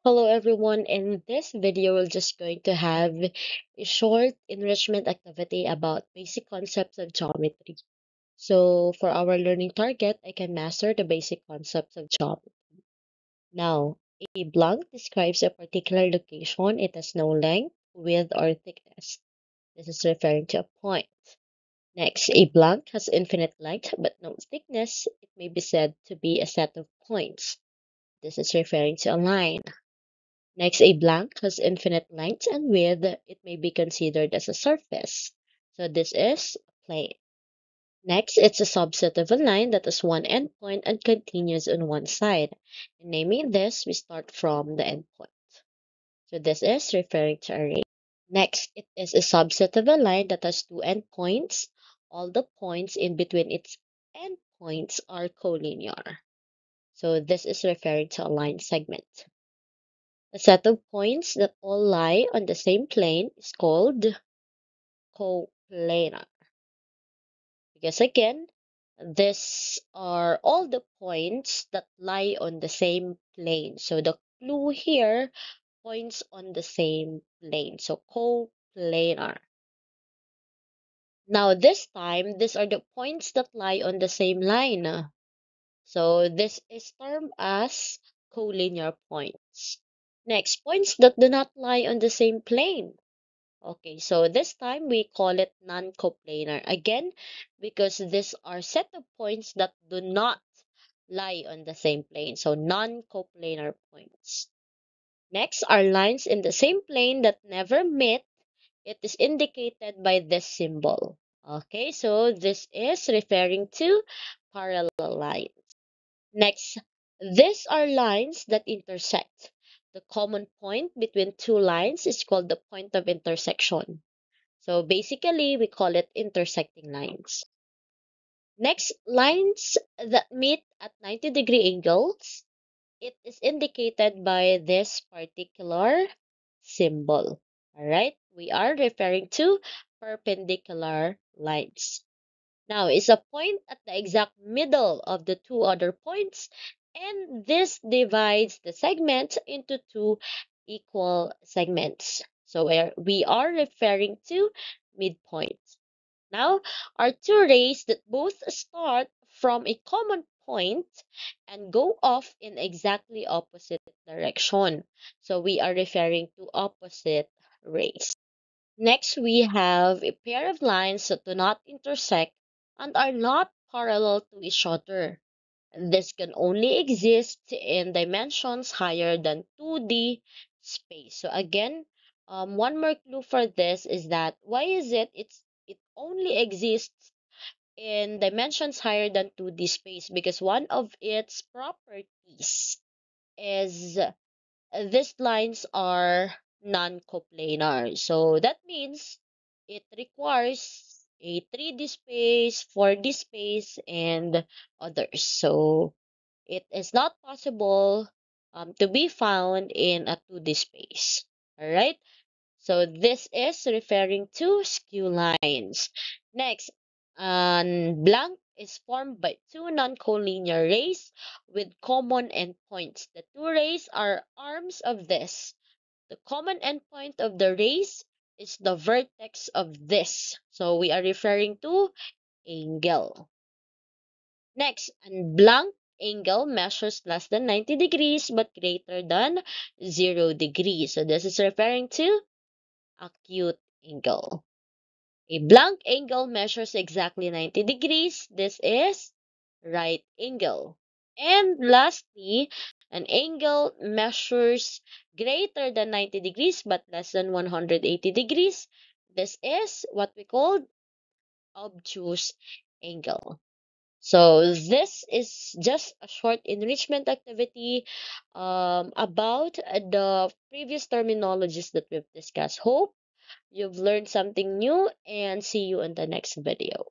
Hello everyone, in this video we're just going to have a short enrichment activity about basic concepts of geometry. So for our learning target, I can master the basic concepts of geometry. Now, a blank describes a particular location. It has no length, width, or thickness. This is referring to a point. Next, a blank has infinite length but no thickness. It may be said to be a set of points. This is referring to a line. Next, a blank has infinite length and width. It may be considered as a surface. So this is a plane. Next, it's a subset of a line that has one endpoint and continues on one side. In naming this, we start from the endpoint. So this is referring to a ray. Next, it is a subset of a line that has two endpoints. All the points in between its endpoints are collinear. So this is referring to a line segment. A set of points that all lie on the same plane is called coplanar. Because again, these are all the points that lie on the same plane. So the clue here points on the same plane. So coplanar. Now this time, these are the points that lie on the same line. So this is termed as collinear points. Next, points that do not lie on the same plane. Okay, so this time we call it non-coplanar. Again, because these are set of points that do not lie on the same plane. So non-coplanar points. Next are lines in the same plane that never meet. It is indicated by this symbol. Okay, so this is referring to parallel lines. Next, these are lines that intersect. The common point between two lines is called the point of intersection. So basically, we call it intersecting lines. Next, lines that meet at 90-degree angles, it is indicated by this particular symbol. All right, we are referring to perpendicular lines. Now, is a point at the exact middle of the two other points, and this divides the segment into two equal segments. So we are referring to midpoints. Now, are two rays that both start from a common point and go off in exactly opposite direction. So we are referring to opposite rays. Next, we have a pair of lines that do not intersect and are not parallel to each other. This can only exist in dimensions higher than 2D space. So again, one more clue for this is that why is it only exists in dimensions higher than 2D space? Because one of its properties is these lines are non-coplanar. So that means it requires a 3D space, 4D space, and others. So it is not possible to be found in a 2D space. All right. So this is referring to skew lines. Next, blank is formed by two non-collinear rays with common endpoints. The two rays are arms of this. The common endpoint of the rays is the vertex of this. So we are referring to angle. Next, and blank angle measures less than 90 degrees but greater than 0 degrees. So this is referring to acute angle. A blank angle measures exactly 90 degrees. This is right angle. And lastly, an angle measures greater than 90 degrees but less than 180 degrees. This is what we call obtuse angle. So this is just a short enrichment activity about the previous terminologies that we've discussed. Hope you've learned something new and see you in the next video.